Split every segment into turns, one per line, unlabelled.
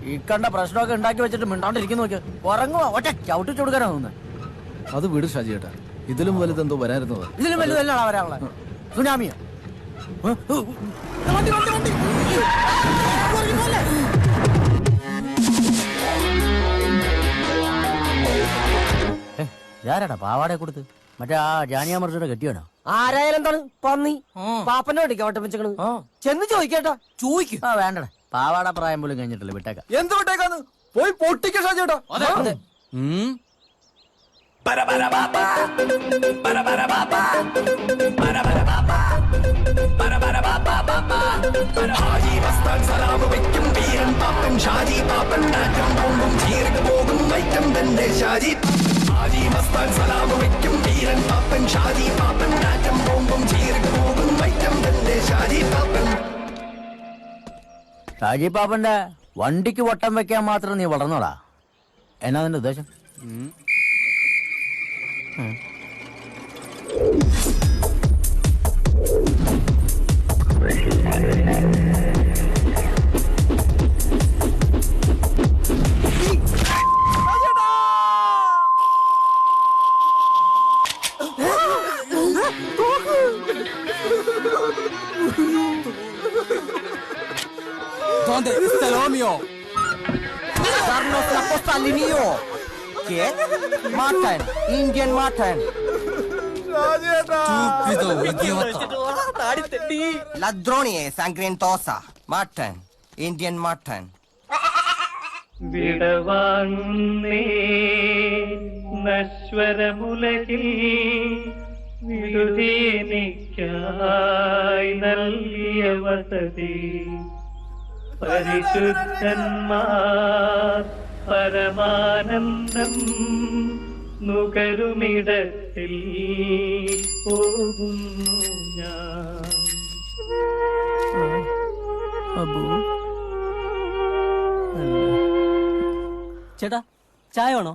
ഈ കണ്ട പ്രശ്നമൊക്കെ ഉണ്ടാക്കി വെച്ചിട്ട് മിണ്ടാണ്ടിരിക്കുന്നു നോക്കി ഉറങ്ങുവാ ഒറ്റ ചവിട്ടിച്ചു കൊടുക്കാനാ തോന്നുന്നത്.
അത് വിട് ഷാജി ചേട്ടാ, ഇതിലും വലുതെന്തോ വരായിരുന്നത്.
ഇതിലും വലുതല്ലാണ് വരാനുള്ള സുനാമിയോ? വണ്ടി വണ്ടി വണ്ടി ഇതാരാടാ പാവാടെ കൊടുത്ത്? മറ്റേ ആ ജാനിയാമർജിയുടെ കെട്ടിയാണോ?
ആരായാലും എന്താണ് പന്നി പാപ്പന്റെ വണ്ടിക്ക് വട്ടം വെച്ചേക്കണ്. ചെന്ന് ചോദിക്കേട്ടാ.
ചോദിക്കും. ആ വേണ്ടടാ, പാവാട പ്രായം പോലും കഴിഞ്ഞിട്ടില്ല, വിട്ടേക്കാം.
എന്ത് വിട്ടേക്കാന്ന്? പോയി പൊട്ടിക്ക ഷാജി ചേട്ടാ.
ഷാജി പാപ്പന്റെ വണ്ടിക്ക് വട്ടം വെക്കാൻ മാത്രം നീ വളർന്നോടാ? എന്നാ നിന്റെ ഉദ്ദേശം?
¿Dónde está el mío?
Darnos la posta al mío. ¿Qué? Matan. Indian matan.
Estúpido, idiota.
Ladrones sangrientosa. Matan. Indian matan.
വിടവാങ്ങുന്നേ നശ്വരമുലകിൽ വിടുതേനിക്കായി നൽകിയ വസതി പരിശുദ്ധന്മാർ പരമാനന്ദം നുകരുമിടത്തിൽ പോകുന്നു ഞാൻ.
ചേട്ടാ ചായ വേണോ?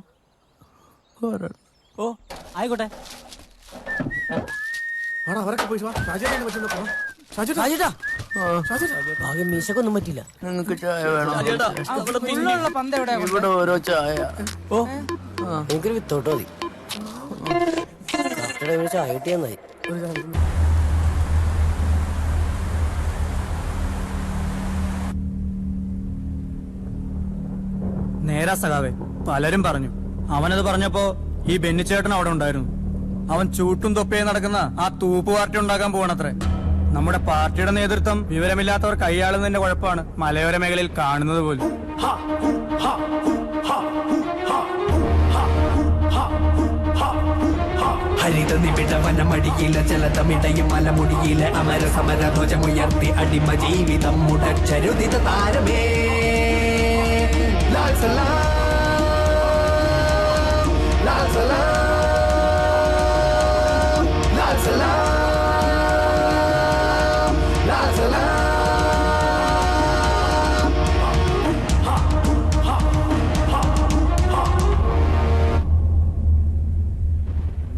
ഓ ആയിക്കോട്ടെ.
ഭാഗ്യം മീശക്കൊന്നും പറ്റില്ല.
നിങ്ങൾക്ക് ചായ വേണം?
പന്ത് എവിടെയാ?
ഇവിടെ ഓരോ ചായ.
ഓ
എനിക്കൊരു വിത്തോട്ട് മതി. ചായ കിട്ടിയാ മതി.
നേരാ സഖാവേ, പലരും പറഞ്ഞു. അവനത് പറഞ്ഞപ്പോ ഈ ബെന്നിച്ചേട്ടൻ അവിടെ ഉണ്ടായിരുന്നു. അവൻ ചൂട്ടും തൊപ്പയും നടക്കുന്ന ആ തൂപ്പ് പാർട്ടി ഉണ്ടാക്കാൻ പോകണത്രേ. നമ്മുടെ പാർട്ടിയുടെ നേതൃത്വം വിവരമില്ലാത്തവർ കൈയാളുന്നതിന്റെ കുഴപ്പമാണ് മലയോര മേഖലയിൽ കാണുന്നത് പോലും.
ഹരിത നിബിഡ വനമടിയിലെ ജലതമിടയും മലമുടിയിലെ അമര സമര ധ്വജമുയർത്തി അടിമ ജീവിതം മുടച്ചരുതിത താരമേ. ലാൽ സലാം, ലാൽ സലാം, ലാൽ സലാം, ലാൽ സലാം.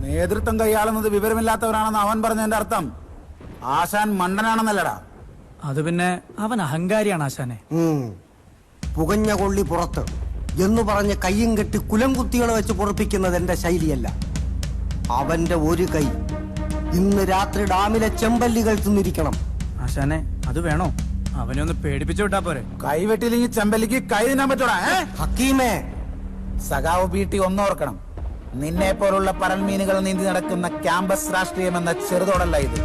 നേതൃത്വം കൈയാളുന്നത് വിവരമില്ലാത്തവരാണെന്ന് അവൻ പറഞ്ഞതിന്റെ അർത്ഥം ആശാൻ മണ്ടനാണെന്നല്ലടാ.
അത് പിന്നെ അവൻ അഹങ്കാരിയാണ് ആശാനെ.
പുകഞ്ഞ കൊള്ളി പുറത്ത് എന്ന് പറഞ്ഞ് കയ്യും കെട്ടി കുലം കുത്തികളെ വെച്ച് പൊറപ്പിക്കുന്നത് എന്റെ ശൈലിയല്ല. അവന്റെ ഒരു കൈ ഇന്ന് രാത്രി ഡാമിലെ ചെമ്പല്ലികൾ തിന്നിരിക്കണം.
ആശാനെ അത് വേണോ? അവനെ ഒന്ന് പേടിപ്പിച്ചു വിട്ടാ പോരെ?
കൈവെട്ടിയില്ലെങ്കിൽ ചെമ്പല്ലിക്ക് കൈ തിന്നാൻ പറ്റൂടാ.
ഹക്കീമേ,
സഖാവ് ബീട്ടി ഒന്നോർക്കണം. നിന്നെ പോലുള്ള പരൽമീനുകൾ നീന്തി നടക്കുന്ന ക്യാമ്പസ് രാഷ്ട്രീയം എന്ന ചെറുതോടല്ല ഇത്.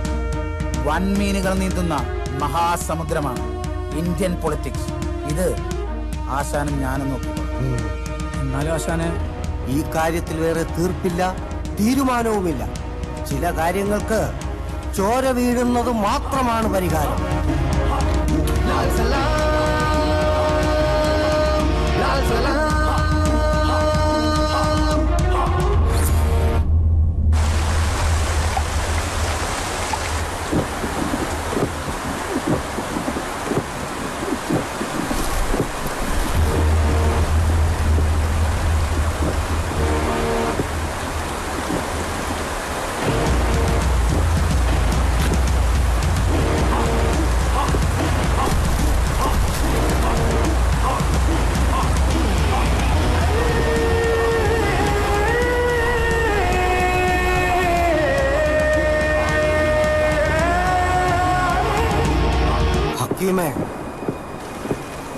വൻമീനുകൾ നീന്തുന്ന മഹാസമുദ്രമാണ് ഇന്ത്യൻ പൊളിറ്റിക്സ്. ഇത് ആശാനും ഞാനും നോക്കി.
എന്നാലും ആശാനെ,
ഈ കാര്യത്തിൽ വേറെ തീർപ്പില്ല, തീരുമാനവുമില്ല. ചില കാര്യങ്ങൾക്ക് ചോര വീഴുന്നത് മാത്രമാണ് പരിഹാരം.
ലാൽ സലാം, ലാൽ സലാം.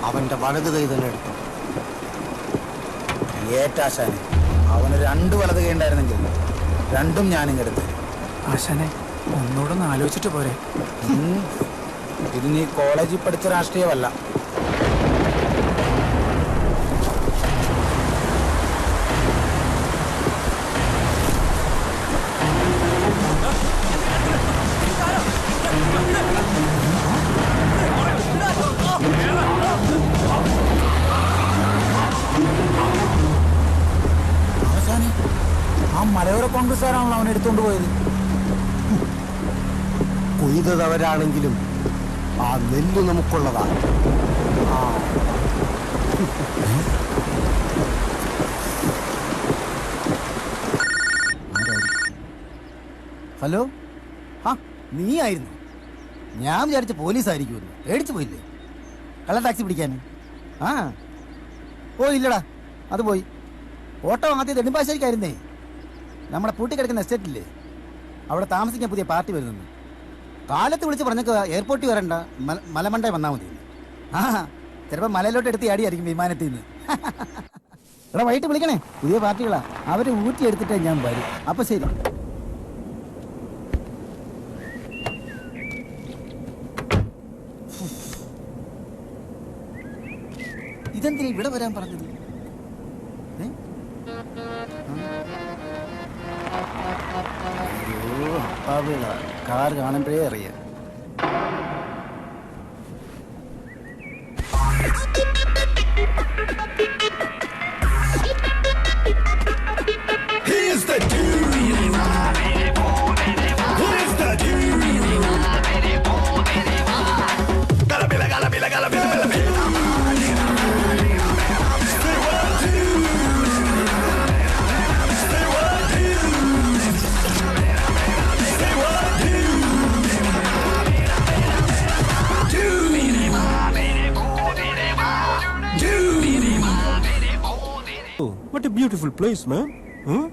അവന്റെ വലത് കൈ തന്നെ എടുത്തു.
ഏറ്റാശാനെ, അവന് 2 വലത് കൈ ഉണ്ടായിരുന്നെങ്കിൽ 2ഉം ഞാനിങ്ങെടുത്ത്.
ആശാനെ ഒന്നുകൂടെ ആലോചിച്ചിട്ട് പോരെ.
ഇത് നീ കോളേജിൽ പഠിച്ച രാഷ്ട്രീയമല്ല. ആശാനെ, ആ മലയോര കോൺഗ്രസ്സുകാരാണല്ലോ അവൻ എടുത്തുകൊണ്ട് പോയത്.
കൊയ്തവരാണെങ്കിലും ആ നെല്ല് നമുക്കുള്ളതാണ്.
ഹലോ, ആ നീ ആയിരുന്നു. ഞാൻ വിചാരിച്ച പോലീസായിരിക്കുമല്ലോ. പേടിച്ചു പോയില്ലേ കള്ള ടാക്സി പിടിക്കാൻ? ആ ഓ ഇല്ലടാ, അത് പോയി. ഓട്ടോ ആദ്യം നെടുമ്പാശ്ശേരിക്കായിരുന്നേ. നമ്മുടെ പൂട്ടിക്കിടക്കുന്ന എസ്റ്റേറ്റില്ലേ, അവിടെ താമസിക്കാൻ പുതിയ പാർട്ടി വരുന്നു. കാലത്ത് വിളിച്ച് പറഞ്ഞേക്കുക എയർപോർട്ടിൽ വരണ്ട, മലമണ്ടേ വന്നാൽ മതി. ആ ചിലപ്പോൾ മലയിലോട്ട് എടുത്ത് ആടിയായിരിക്കും വിമാനത്തിൽ നിന്ന്. എടാ വൈകിട്ട് വിളിക്കണേ, പുതിയ പാർട്ടികളാ. അവരെ ഊറ്റിയെടുത്തിട്ടേ ഞാൻ വരും. അപ്പം ശരി. ഇതെന്തിനാ ഇവിടെ വരാൻ പറഞ്ഞത്? കാർ കാണുമ്പോഴേ അറിയാം.
Here's the dude. Here's the dude.
What a beautiful place, man. Hmm?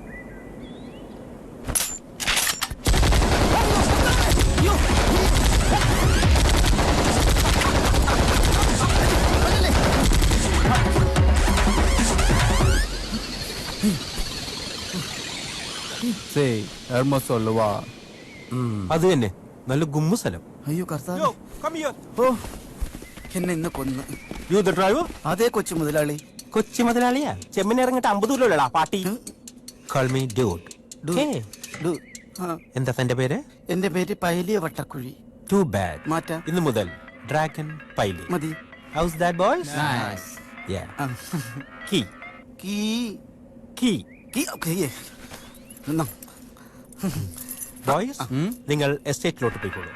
അത് തന്നെ നല്ല ഗുമ്മ സ്ഥലം.
അയ്യോ കർത്താവ്,
Yo, come here.
ഓ എന്നെ ഇന്ന് കൊന്ന്.
You the driver?
അതേ കൊച്ചു മുതലാളി.
കൊച്ചി മുതലാളിയാ? ചെമ്മീൻ ഇറങ്ങിട്ട് 50 രൂപ പാട്ടി. Call me dude.
Do-
Okay.
Do. ആ,
എന്താ തന്റെ പേര്?
എന്റെ പേര് പൈലിയ വട്ടക്കുഴി.
Too bad.
മാറ്റാം.
ഇന്ന് മുതൽ ഡ്രാഗൺ പൈലി.
മതി.
How's that, boys? Yeah.
ആ.
Key.
Key
Key.
Key okay. നിന്നോ.
ബോയ്സ് നിങ്ങൾ എസ്റ്റേറ്റിലോട്ട് പോയിക്കോളൂ.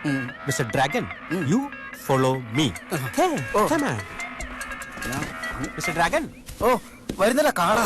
Mister dragon, you follow me. Mister dragon,
ഓ വരുന്നില്ല കാടാ.